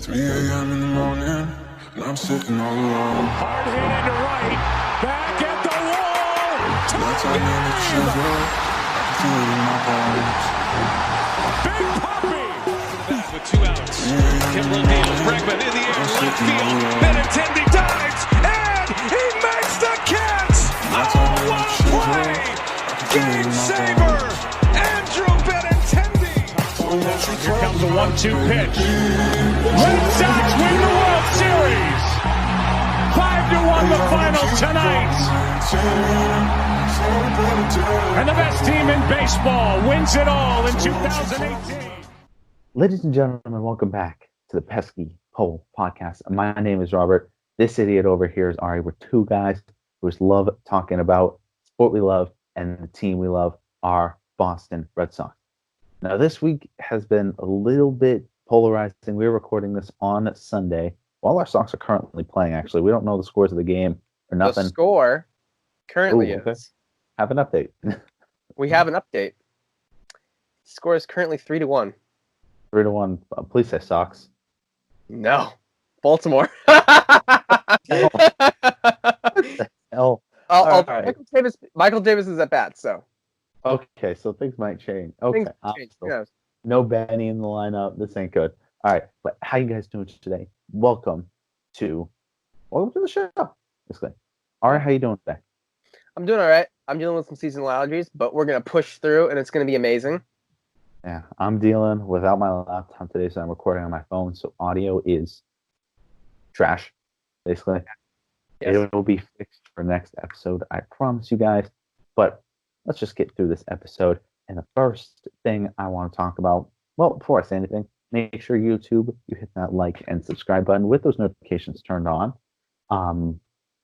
3 a.m. in the morning, and I'm sitting all alone. Hard hit into right, back at the wall. That's how I know that she's up. I can feel it in my bones. Big Poppy. Back with 2 outs. Kimbrel deals. Bregman in the air, left field. Benintendi dives, and he makes the catch. Oh, what a play! Game saver, Andrew Benintendi. Here comes a 1-2 pitch. Red Sox win the World Series. 5-1 the final tonight. And the best team in baseball wins it all in 2018. Ladies and gentlemen, welcome back to the Pesky Pole Podcast. My name is Robert. This idiot over here is Arie. We're two guys who just love talking about sport we love and the team we love, our Boston Red Sox. Now, this week has been a little bit polarizing. We're recording this on Sunday while our Sox are currently playing, actually. We don't know the scores of the game or nothing. The score currently Ooh, okay. is. Have an update. We have an update. The score is currently 3-1. 3-1. Please say Sox. No. Baltimore. Hell. Right. Michael Davis is at bat, so. Okay, so things might change. Okay. Things change. Yes. No Benny in the lineup. This ain't good. All right, but how you guys doing today? Welcome to the show. Basically. All right, how you doing today? I'm doing all right. I'm dealing with some seasonal allergies, but we're going to push through, and it's going to be amazing. Yeah, I'm dealing without my laptop today, so I'm recording on my phone, so audio is trash, basically. Yes. It will be fixed for next episode, I promise you guys. But let's just get through this episode. And the first thing I want to talk about, well, before I say anything, make sure YouTube, you hit that like and subscribe button with those notifications turned on.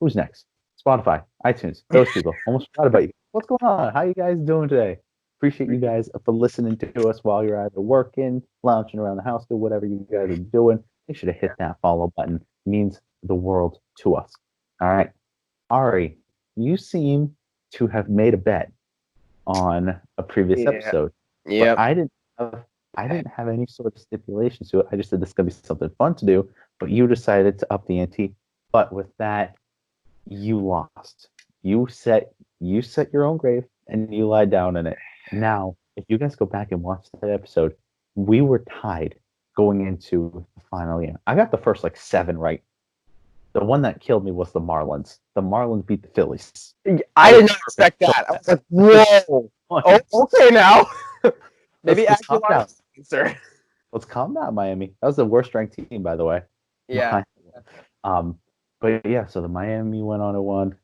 Who's next? Spotify, iTunes, those people. Almost forgot about you. What's going on? How you guys doing today? Appreciate you guys for listening to us while you're either working, lounging around the house, do whatever you guys are doing. Make sure to hit that follow button. It means the world to us. All right. Arie, you seem to have made a bet on a previous episode. Yeah. I didn't have any sort of stipulations to it. I just said this is gonna be something fun to do, but you decided to up the ante. But with that, you lost. You set your own grave and you lied down in it. Now, if you guys go back and watch that episode, we were tied going into the final game. I got the first 7 right. The one that killed me was the Marlins. The Marlins beat the Phillies. I did not expect that. I was like, whoa. Oh, okay now. Maybe let's calm down. Sir. Let's calm down, Miami. That was the worst ranked team, by the way. Yeah. But yeah, so the Miami went on and won.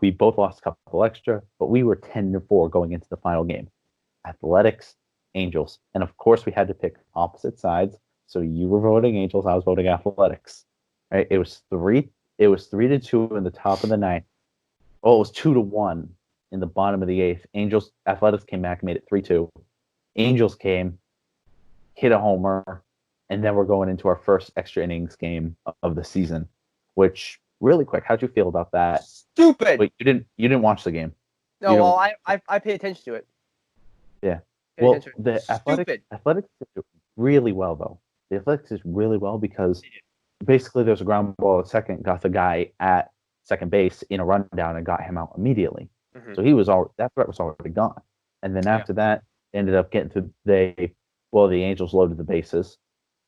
We both lost a couple extra, but we were 10-4 going into the final game. Athletics, Angels, and of course we had to pick opposite sides. So you were voting Angels, I was voting Athletics. Right? It was 3-2 in the top of the ninth. Oh, it was 2-1 in the bottom of the eighth. Athletics came back, made it 3-2. Angels came, hit a homer, and then we're going into our first extra innings game of the season. Which, really quick, how'd you feel about that? Stupid. Wait, you didn't watch the game. No, well, I pay attention to it. Yeah. Well, the Athletics did really well, though. The Athletics is really well because basically there's a ground ball at second, got the guy at second base in a rundown and got him out immediately. Mm-hmm. So that threat was already gone. And then after that, ended up getting to the Angels loaded the bases,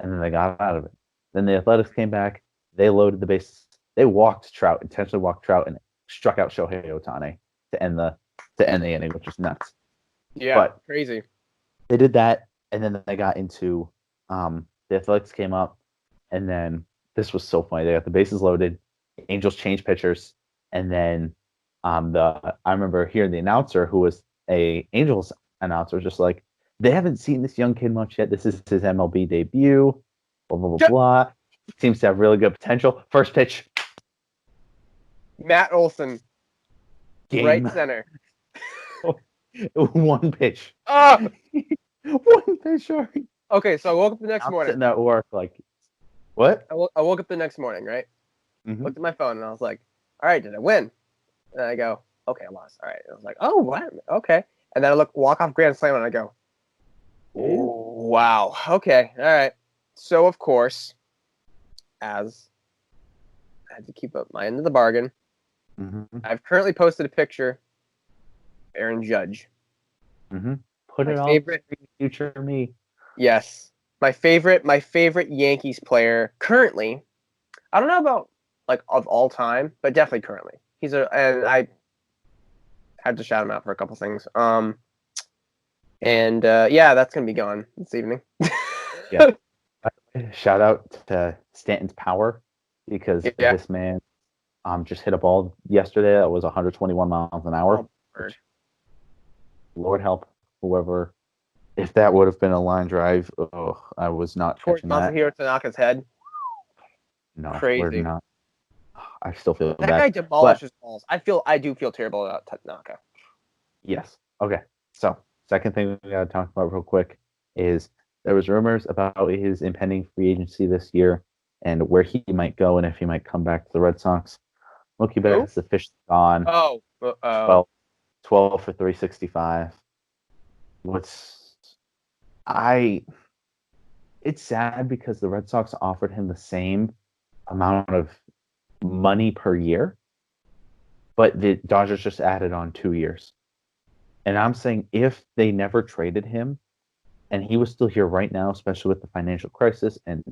and then they got out of it. Then the Athletics came back, they loaded the bases. They intentionally walked Trout, and struck out Shohei Ohtani to end the inning, which was nuts. Yeah, but crazy. They did that, and then they got into the Athletics came up, and then this was so funny. They got the bases loaded. Angels changed pitchers, and then I remember hearing the announcer, who was a Angels announcer, was just like, they haven't seen this young kid much yet. This is his MLB debut. Blah blah blah blah. Seems to have really good potential. First pitch. Matt Olson. Game. Right center. One pitch. Oh! One pitch, sorry. Okay, so I woke up the next morning. Sitting at work, what? I woke up the next morning, right? Mm-hmm. Looked at my phone, and I was like, all right, did I win? And I go, okay, I lost. All right. And I was like, oh, what? Okay. And then I look, walk-off grand slam, and I go, oh, wow. Okay, all right. So, of course, as I had to keep up my end of the bargain. Mm-hmm. I've currently posted a picture of Aaron Judge. Mm-hmm. Put My it favorite- on future me. Yes. My favorite Yankees player currently. I don't know about like of all time, but definitely currently. And I had to shout him out for a couple things. Yeah, that's gonna be gone this evening. Yeah. Shout out to Stanton's power because Yeah. this man just hit a ball yesterday that was 121 miles an hour. Oh, word. Lord help whoever. If that would have been a line drive, I was not Towards catching that. Masahiro Tanaka's head. No, Crazy. we're not. I still feel That bad. guy demolishes balls. I do feel terrible about Tanaka. Yes. Okay. So, second thing we got to talk about real quick is there was rumors about his impending free agency this year and where he might go and if he might come back to the Red Sox. Mookie Betts is officially gone. Oh. 12 for 365. It's sad because the Red Sox offered him the same amount of money per year, but the Dodgers just added on 2 years. And I'm saying if they never traded him and he was still here right now, especially with the financial crisis and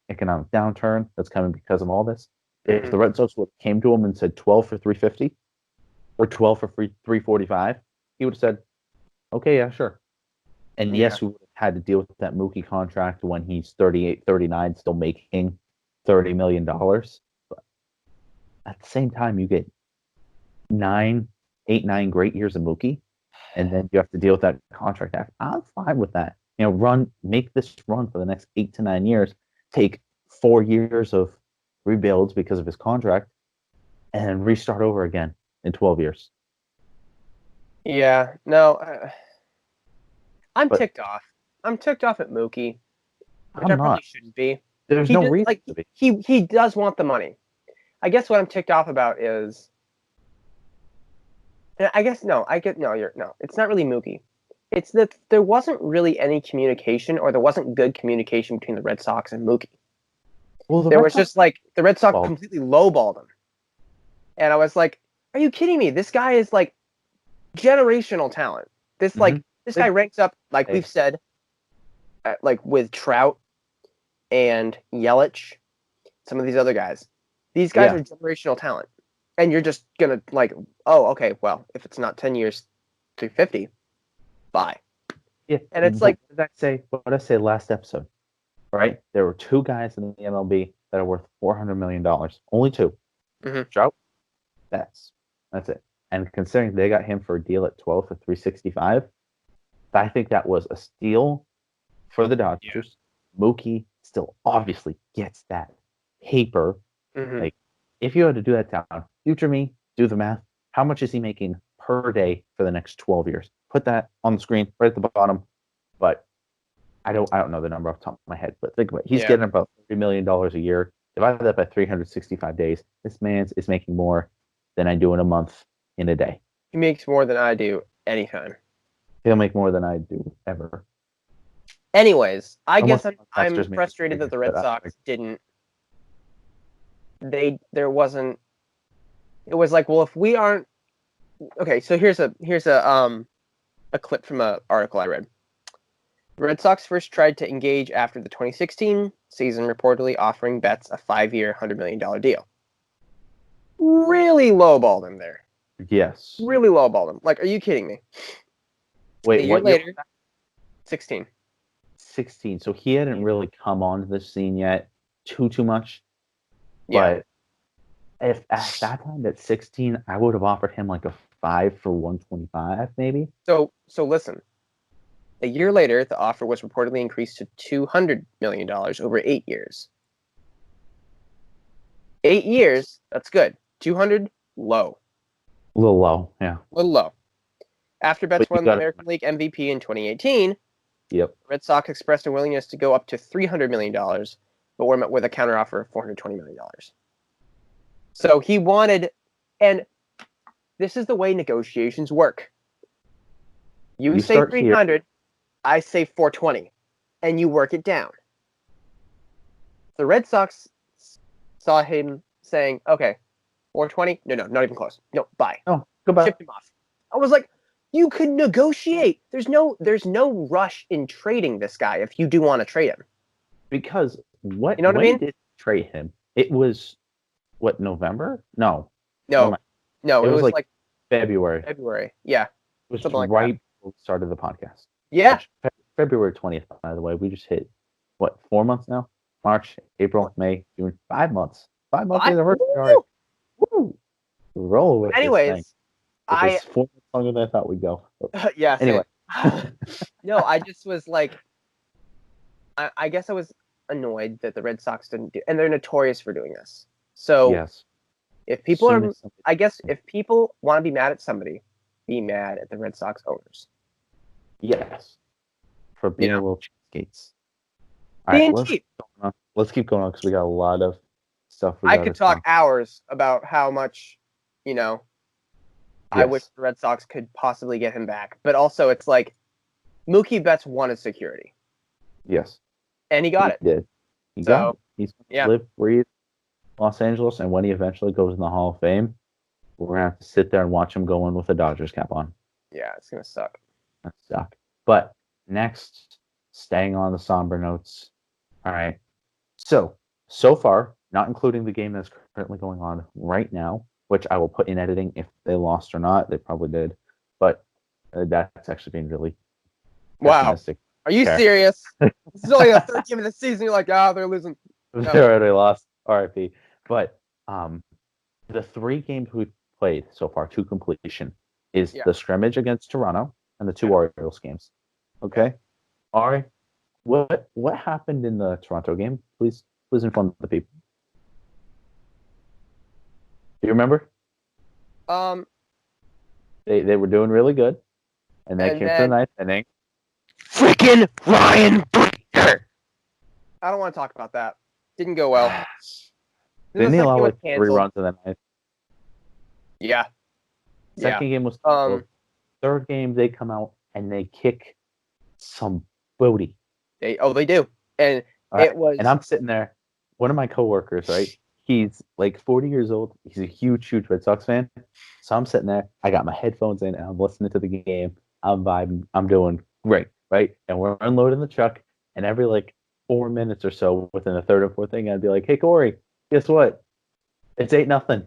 economic downturn that's coming because of all this, if the Red Sox came to him and said 12 for 350 or 12 for 345, he would have said, okay, yeah, sure. And yes, we would have had to deal with that Mookie contract when he's 38, 39, still making $30 million. But at the same time, you get 9 great years of Mookie, and then you have to deal with that contract act. I'm fine with that. Make this run for the next 8 to 9 years. Take 4 years of rebuilds because of his contract, and restart over again in 12 years. Yeah. No. I'm ticked off. I'm ticked off at Mookie, which I probably shouldn't be. There's no reason to be. He does want the money. I guess what I'm ticked off about is. It's not really Mookie. It's that there wasn't really any communication, or there wasn't good communication between the Red Sox and Mookie. Well, the Red Sox completely lowballed him, and I was like, "Are you kidding me? This guy is like generational talent. This guy ranks up, like we've said, like with Trout and Yelich, some of these other guys. These guys are generational talent. And you're just going to like, oh, okay, well, if it's not 10 years, 350, bye." Yeah. And it's like... What did I say last episode? Right? There were 2 guys in the MLB that are worth $400 million. Only 2. Mm-hmm. Trout, that's it. And considering they got him for a deal at 12 for 365, I think that was a steal for the Dodgers. Yeah. Mookie still obviously gets that paper. Mm-hmm. Like, if you had to do that down, future me, do the math. How much is he making per day for the next 12 years? Put that on the screen right at the bottom. But I don't know the number off the top of my head. But think about it. He's getting about $30 million a year. Divide that by 365 days. This man is making more than I do in a month in a day. He makes more than I do anytime. He'll make more than I do ever. Anyways, I guess I'm frustrated that the Red Sox didn't. There wasn't. It was like, well, if we aren't. Okay, so here's a clip from an article I read. The Red Sox first tried to engage after the 2016 season, reportedly offering Betts a 5-year, $100 million deal. Really lowballed him there. Yes. Really lowballed him. Like, are you kidding me? Wait, a year later, 16. 16. So he hadn't really come onto the scene yet too much. Yeah. But if at that time at 16, I would have offered him like a 5 for 125, maybe. So listen. A year later, the offer was reportedly increased to $200 million over 8 years. 8 years, that's good. 200, low. A little low, yeah. A little low. After Betts won the American League MVP in 2018, the Red Sox expressed a willingness to go up to $300 million, but were met with a counteroffer of $420 million. So he wanted, and this is the way negotiations work. You say 300, I say 420, and you work it down. The Red Sox saw him saying, "Okay, 420? No, not even close. No, bye." Oh, goodbye. Shipped him off. I was like, you could negotiate. There's no rush in trading this guy if you do want to trade him. Because what? You know what I when mean? did you trade him? It was what, November? No, No, it was like February. February. Yeah, It was something like right that. before we started the podcast. Yeah. February 20th, by the way. We just hit, what, 4 months now? March, April, May, June. 5 months. 5 months anniversary. All right. Woo! Roll with this thing. Anyways, It was 4 months longer than I thought we'd go. yeah. Anyway. No, I just was like, I guess I was annoyed that the Red Sox didn't do, and they're notorious for doing this. So Yes. if people Soon are, as somebody- I guess if people want to be mad at somebody, be mad at the Red Sox owners. Yes. For being Yeah. a little cheapskates. All Being right, cheap. let's keep going on because we got a lot of stuff. I could talk hours about how much, I Yes. wish the Red Sox could possibly get him back. But also, it's like Mookie Betts wanted security, Yes. and he got it. He did. He So, got it. He's going to yeah. live, breathe Los Angeles, and when he eventually goes in the Hall of Fame, we're going to have to sit there and watch him go in with a Dodgers cap on. Yeah, it's gonna suck. That suck. But next, staying on the somber notes. All right. So far, not including the game that's currently going on right now, which I will put in editing if they lost or not. They probably did. But that's actually being really Wow. pessimistic. Are you Okay. serious? This is only the third game of the season. You're like, they're losing. No. They already lost. RIP. But the 3 games we played so far to completion is Yeah. the scrimmage against Toronto and the 2 Orioles games. Okay? Ari, what happened in the Toronto game? Please inform the people. Do you remember? They were doing really good. And they And came to the then- 9th inning. Freaking Ryan Breeder. I don't want to talk about that. Didn't go well. Didn't he The second allow game was like 3 canceled. runs in the 9th? Yeah. Second game was Um, canceled. Third game, they come out and they kick some booty. They do. And All right, it was. And I'm sitting there. One of my coworkers, right? He's like 40 years old. He's a huge Red Sox fan. So I'm sitting there. I got my headphones in and I'm listening to the game. I'm vibing. I'm doing great, right? And we're unloading the truck. And every like 4 minutes or so, within the third or fourth thing, I'd be like, "Hey Corey, guess what? It's 8-0.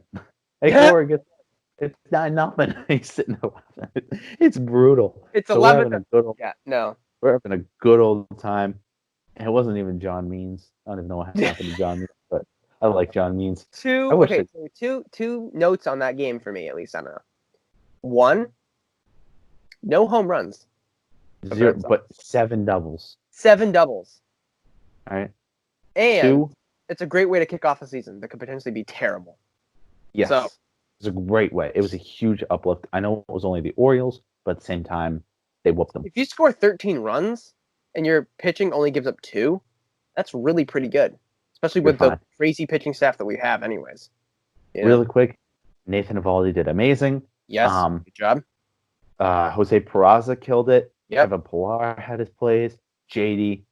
Hey Corey, guess what? It's 9-0." He's sitting there laughing. It's brutal. It's So 11. we're having a good old time. And it wasn't even John Means. I don't even know what happened to John Means, but I like John Means. I wish Two notes on that game for me, at least. I don't know. One, no home runs. 0, but 7 doubles. 7 doubles. All right. And 2, it's a great way to kick off a season that could potentially be terrible. yes. So- It was a great way. It was a huge uplift. I know it was only the Orioles, but at the same time, they whooped them. If you score 13 runs and your pitching only gives up 2, that's really pretty good. Especially with You're the fine. crazy pitching staff that we have anyways. You know? Really quick, Nathan Eovaldi did amazing. Yes. Good job. Jose Peraza killed it. Yep. Evan Pilar had his plays. JD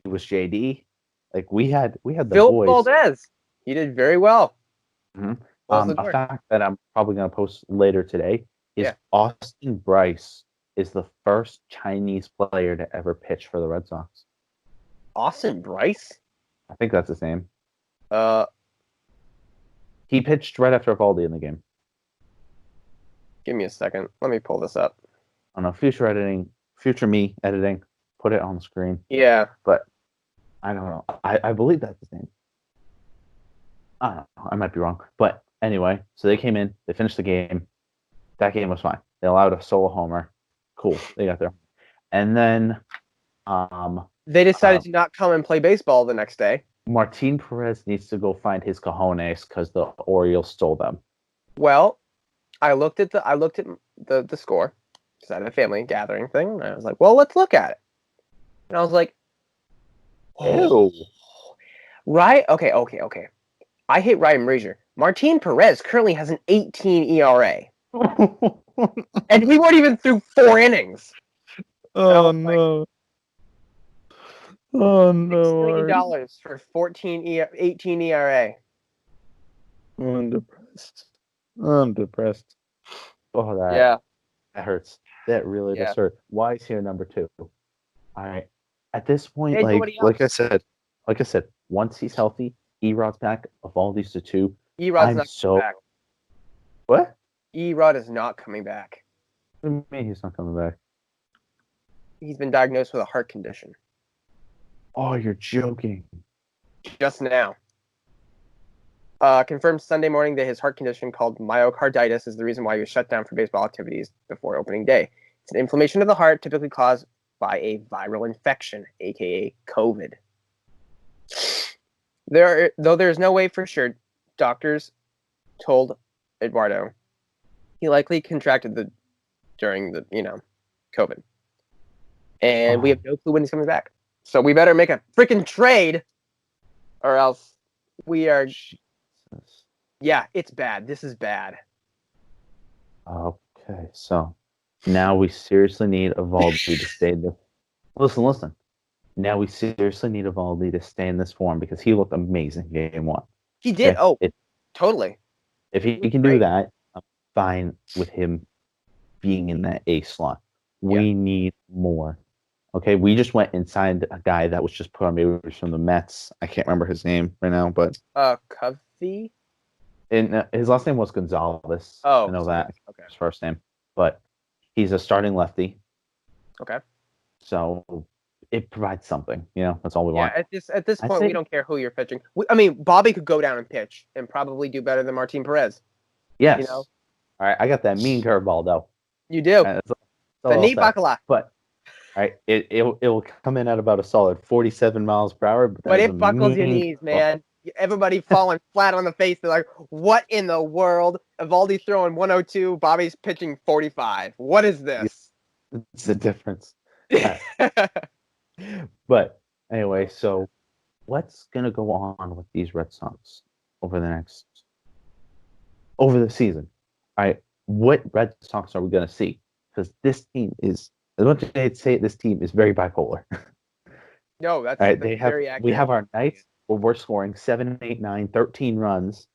was JD. Like we had the Phil boys. Valdez. He did very well. Mhm. Closed the A door. fact that I'm probably going to post later today is Yeah. Austin Bryce is the first Chinese player to ever pitch for the Red Sox. Austin Bryce? I think that's his name. Uh, He pitched right after Eovaldi in the game. give me a second. Let me pull this up. I don't know, future me editing, put it on the screen. Yeah. But I don't know. I believe that's his name. I don't know. I might be wrong. But anyway, so they came in, they finished the game. That game was fine. They allowed a solo homer. Cool. They got there. And then They decided to not come and play baseball the next day. Martin Perez needs to go find his cojones because the Orioles stole them. Well, I looked at the score because I had a family gathering thing. And I was like, well, let's look at it. And I was like, Ew. right? Okay. I hate Ryan Brazier. Martin Perez currently has an 18 ERA. And we weren't even through 4 innings. Oh, no. Oh $6 no. million for 18 ERA. I'm depressed. I'm depressed. Oh, Yeah. that hurts. That really does hurt. Why is he number 2? All right. At this point, Hey, nobody else. like I said, once he's healthy, Erod's back. Evaldi's the 2. Erod's not coming back. What? Erod is not coming back. What do you mean he's not coming back? He's been diagnosed with a heart condition. Oh, you're joking. Just now. Confirmed Sunday morning that his heart condition called myocarditis is the reason why he was shut down for baseball activities before opening day. It's an inflammation of the heart typically caused by a viral infection, aka COVID. Though there's no way for sure, doctors told Eduardo he likely contracted during the COVID, and we have no clue when he's coming back. So we better make a freaking trade, or else we are. Yeah, it's bad. This is bad. Okay, so now we seriously need Evaldi to stay there. Listen. Now we seriously need Evaldi to stay in this form because he looked amazing game 1. He did. Totally. If he can do that, I'm fine with him being in that A slot. We need more. Okay, we just went and signed a guy that was just put on waivers from the Mets. I can't remember his name right now, but Covey. And his last name was Gonzalez. Oh, I know that. Okay. His first name, but he's a starting lefty. Okay. So it provides something. That's all we want. At this point, we don't care who you're pitching. Bobby could go down and pitch and probably do better than Martin Perez. Yes. All right, I got that mean curveball though. You do. The knee bacala. But all right, it will come in at about a solid 47 miles per hour. But it buckles your knees, man. Everybody falling flat on the face. They're like, "What in the world?" Evaldi's throwing 102. Bobby's pitching 45. What is this? It's the difference. But anyway, so what's gonna go on with these Red Sox over the season? All right, what Red Sox are we gonna see? Because this team is, as much as they'd say, this team is very bipolar. No, that's right. very accurate. We have our nights where we're scoring 7, 8, 9, 13 runs,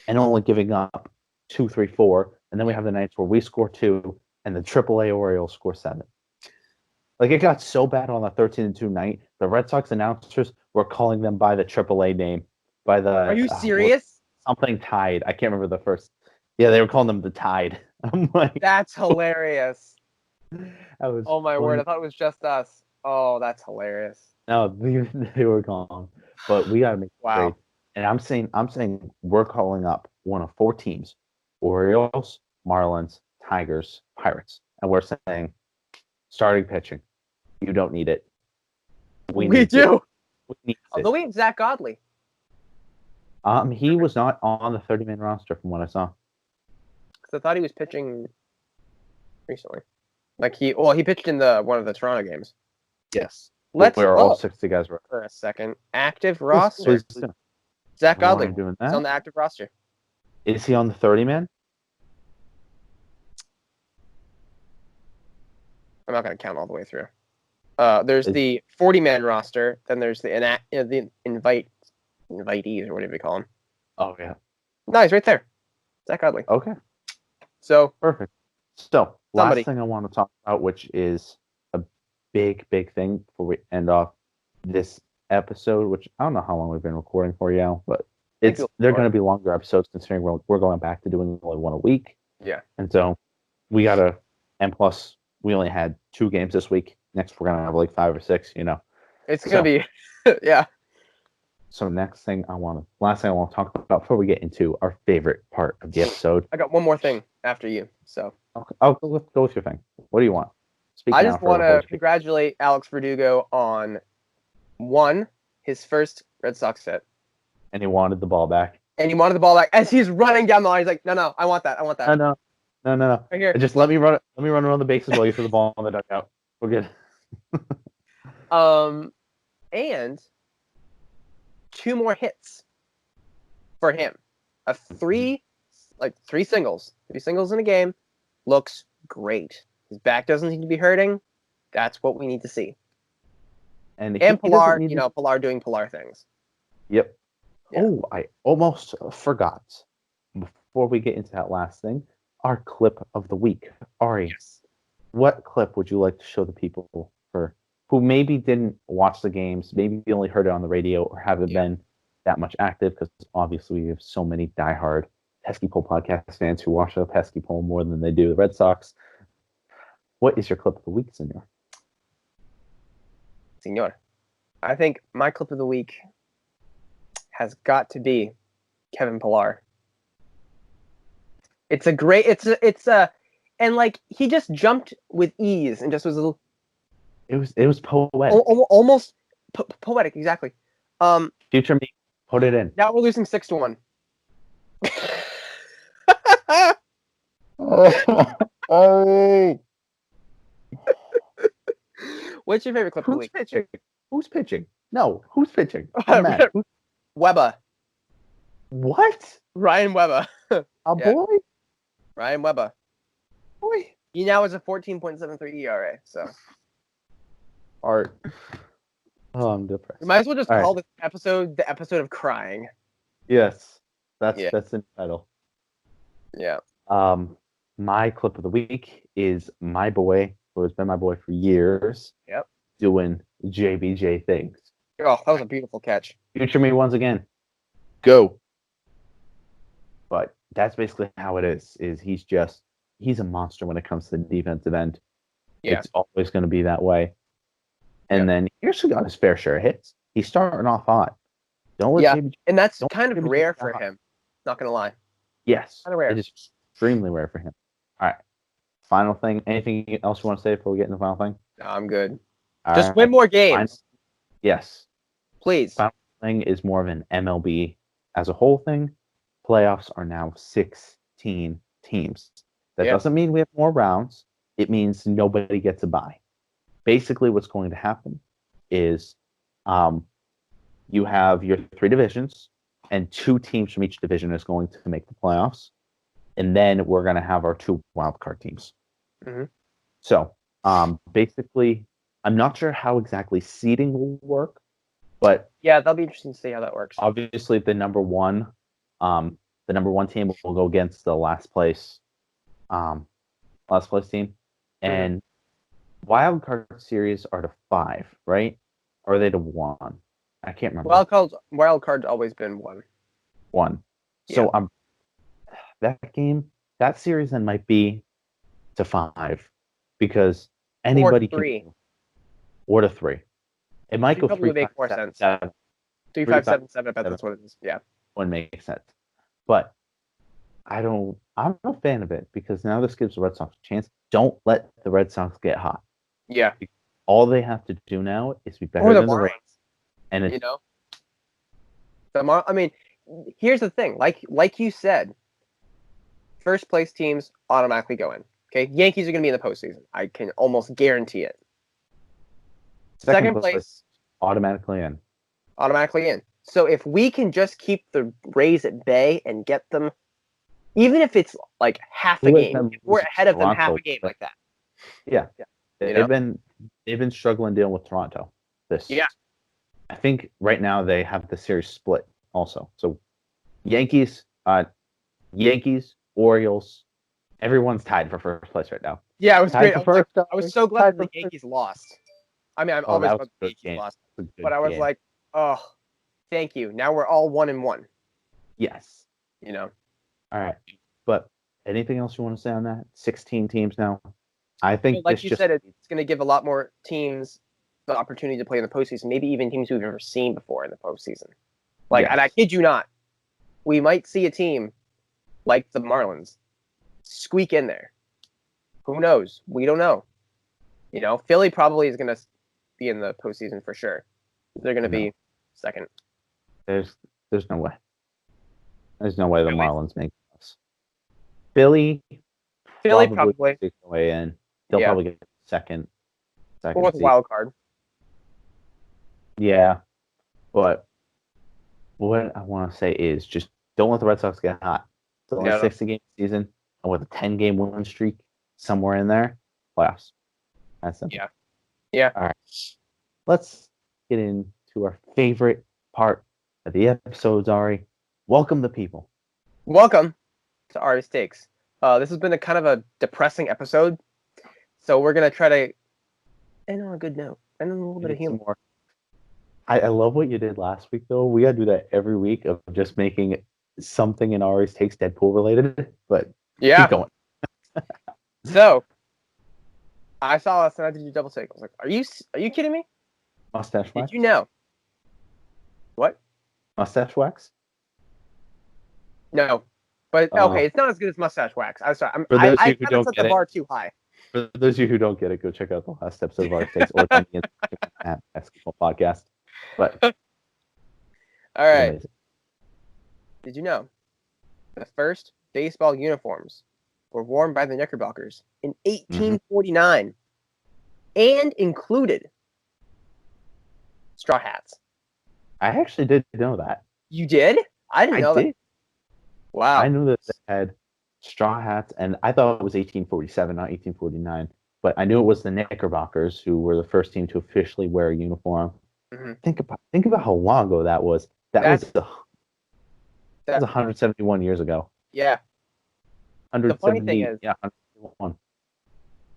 and only giving up 2, 3, 4, and then we have the nights where we score 2, and the AAA Orioles score 7. Like, it got so bad on the 13-2 night, the Red Sox announcers were calling them by the AAA name. Are you serious? Something Tide. I can't remember the first. Yeah, they were calling them the Tide. I'm like, that's hilarious. Oh my word! I thought it was just us. Oh, that's hilarious. No, they were gone. But we gotta make a trade. And I'm saying we're calling up one of 4 teams: Orioles, Marlins, Tigers, Pirates, and we're saying starting pitching. You don't need it. We do. We need Although we have Zach Godley. He was not on the 30-man roster from what I saw. Because I thought he was pitching recently. Like he pitched in one of the Toronto games. Yes. Let's where all 60 guys were. For a second. Active roster. Zach Godley. He's on the active roster. Is he on the 30-man? I'm not going to count all the way through. There's the 40-man roster. Then there's the invitees or whatever you call them. Oh, yeah. No, he's right there. Zach Godley. Okay. So perfect. So last thing I want to talk about, which is a big thing before we end off this episode, which I don't know how long we've been recording for you, but they're going to be longer episodes considering we're going back to doing only one a week. Yeah. And so we got to, and plus we only had 2 games this week. Next we're going to have like 5 or 6, It's going to be, yeah. So last thing I want to talk about before we get into our favorite part of the episode. I got one more thing after you. So okay. I'll go with your thing. What do you want? I just want to congratulate Alex Verdugo on his first Red Sox hit. And he wanted the ball back. As he's running down the line. He's like, no, I want that. No. Right here. Just let me run around the bases while you throw the ball in the dugout. We're good. And 2 more hits for him. 3 singles. 3 singles in a game. Looks great. His back doesn't seem to be hurting. That's what we need to see. And he doesn't Pilar, need to- Pilar doing Pilar things. Yep. Yeah. Oh, I almost forgot. Before we get into that last thing, our clip of the week. Arie, Yes. what clip would you like to show the people for who maybe didn't watch the games, maybe only heard it on the radio, or haven't been that much active? Because obviously we have so many diehard Pesky Pole podcast fans who watch the Pesky Pole more than they do the Red Sox. What is your clip of the week, Senor? Senor, I think my clip of the week has got to be Kevin Pilar. It's and like he just jumped with ease and just was a little. It was poetic. Almost poetic, exactly. Future me, put it in. Now we're losing 6-1. Oh. What's your favorite clip of the Who's week? pitching? Who's pitching? No, who's pitching? I'm mad. Weber. What? Ryan Weber. A Yeah. boy? Ryan Weber. Boy. He now has a 14.73 ERA. So Art. Oh, I'm depressed. we might as well just All call right. this episode the episode of crying. Yes, that's Yeah. the title. Yeah. My clip of the week is my boy, who has been my boy for years. Yep. Doing JBJ things. Oh, that was a beautiful catch. Future me once again. Go. But that's basically how it is. He's a monster when it comes to the defensive end. Yeah. It's always going to be that way. And then he actually got his fair share of hits. He's starting off hot. Don't let JBJ. And that's Don't kind of give me rare that for hot. him. Not gonna lie. Yes. Kinda rare. It is extremely rare for him. All right. Final thing. Anything else you want to say before we get into the final thing? No, I'm good. All Just right. win more games, Yes. please. Final thing is more of an MLB as a whole thing. Playoffs are now 16 teams. That doesn't mean we have more rounds. It means nobody gets a bye. Basically, what's going to happen is you have your 3 divisions, and 2 teams from each division is going to make the playoffs. And then we're going to have our 2 wildcard teams. Mm-hmm. So basically, I'm not sure how exactly seeding will work, but Yeah, that'll be interesting to see how that works. obviously the number one team will go against the last place team, and wild card series are to 5, right? Or are they to 1? I can't remember. Wild card's always been 1. 1. So that series then might be to 5 because anybody Or 3. can, or to 3. It might go Probably 3, make 5, more 7, sense. 7. 3, 3, 5, 5, 7, 7. I bet 7. that's what it is. Yeah. One makes sense. But I'm a fan of it because now this gives the Red Sox a chance. Don't let the Red Sox get hot. Yeah. All they have to do now is be better Or the than the Marlins. Rays. And it's, You know. I mean, here's the thing. Like you said, first place teams automatically go in. Okay, Yankees are going to be in the postseason. I can almost guarantee it. Second place automatically in. automatically in. So if we can just keep the Rays at bay and get them, even if it's like half a game, if we're ahead of them half a game like that. Yeah. They've been struggling dealing with Toronto. I think right now they have the series split also. So Yankees, Orioles, everyone's tied for first place right now. Yeah, it was Tied great. for first. I was so glad Tied the for Yankees lost. I mean, I'm Oh, always that glad was a the good Yankees game. lost. That was a good But I was game. like, oh, thank you. Now we're all 1-1. Yes. You know. All right. But anything else you want to say on that? 16 teams now. I think Like this you just said, it's going to give a lot more teams the opportunity to play in the postseason. Maybe even teams we've never seen before in the postseason. Yes. And I kid you not, we might see a team like the Marlins squeak in there. Who knows? We don't know. You know, Philly probably is going to be in the postseason for sure. They're going to be second. There's no way. There's no way the Philly? Marlins make this. Philly Probably. sneak their way in. They'll probably get second Or with a seed. wild card. Yeah. But what I want to say is just don't let the Red Sox get hot. It's only a 60-game season, and with a 10-game win streak somewhere in there, playoffs. That's simple. Yeah. All right. Let's get into our favorite part of the episodes, Ari. Welcome the people. Welcome to Artist Takes. This has been a kind of a depressing episode, so we're gonna try to end on a good note and a little bit of humor. More. I love what you did last week, though. We gotta do that every week of just making something in Ari's Takes Deadpool related. But keep going. So I saw last night. Did you double take? I was like, "Are you kidding me?" Mustache wax. Did you know? What? Mustache wax? No, but okay, it's not as good as mustache wax. I'm sorry. I kind of set the bar too high. For those of you who don't get it, go check out the last episode of Artist Takes or find me at Basketball Podcast. But all right. Amazing. Did you know the first baseball uniforms were worn by the Knickerbockers in 1849 and included straw hats? I actually did know that. You did? I didn't know that. Wow. I knew that they had straw hats, and I thought it was 1847, not 1849. But I knew it was the Knickerbockers who were the first team to officially wear a uniform. Mm-hmm. Think about how long ago that was. That was 171 years ago. Yeah. 170, the funny thing is, 171.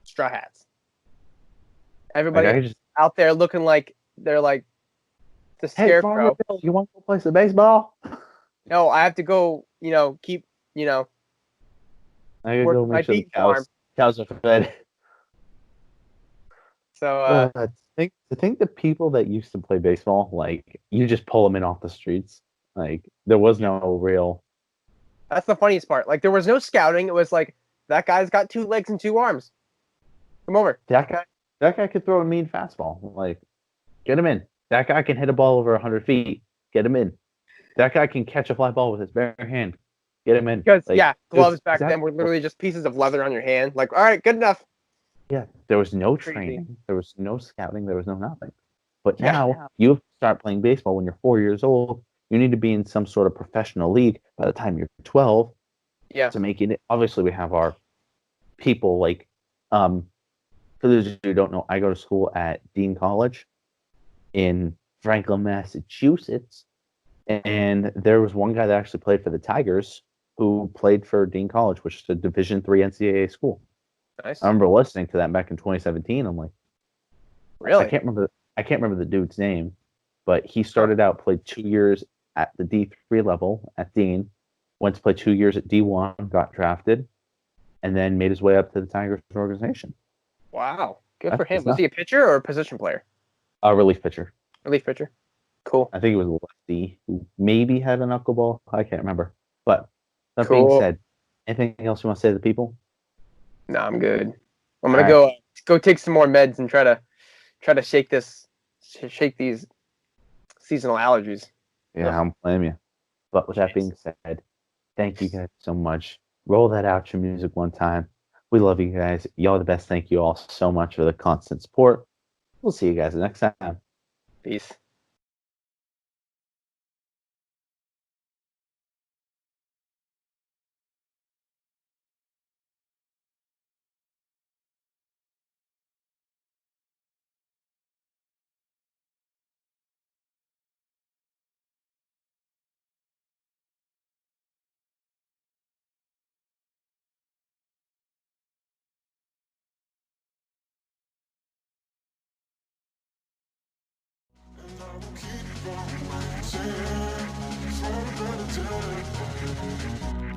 Straw hats. Everybody out there looking like they're like the scarecrow. Hey, you want to go play some baseball? No, I have to go. Keep. I gotta go make sure the cows are fed. So to think the people that used to play baseball, like you just pull them in off the streets. Like there was no real. That's the funniest part. Like there was no scouting. It was like that guy's got 2 legs and 2 arms. Come over. That guy could throw a mean fastball. Like get him in. That guy can hit a ball over 100 feet. Get him in. That guy can catch a fly ball with his bare hand. Get him in. Because gloves back then were literally just pieces of leather on your hand. Like, all right, good enough. Yeah, there was no training. There was no scouting. There was no nothing. But now you start playing baseball when you're 4 years old. You need to be in some sort of professional league by the time you're 12. Yeah. To make it. Obviously, we have our people like. For those of you who don't know, I go to school at Dean College in Franklin, Massachusetts. And there was one guy that actually played for the Tigers who played for Dean College, which is a Division III NCAA school. Nice. I remember listening to that back in 2017. I'm like, really? I can't remember the dude's name, but he started out, played 2 years at the D3 level at Dean, went to play 2 years at D1, got drafted, and then made his way up to the Tigers organization. Wow. Good for him. Was he a pitcher or a position player? A relief pitcher. Relief pitcher. Cool. I think it was a lefty who maybe had a knuckleball. I can't remember. But that being said, anything else you want to say to the people? No, I'm good. I'm gonna go take some more meds and try to shake these seasonal allergies. Yeah, I don't blame you. But with that being said, thank you guys so much. Roll that outro music one time. We love you guys. Y'all are the best. Thank you all so much for the constant support. We'll see you guys next time. Peace. Keep on waiting for a better day.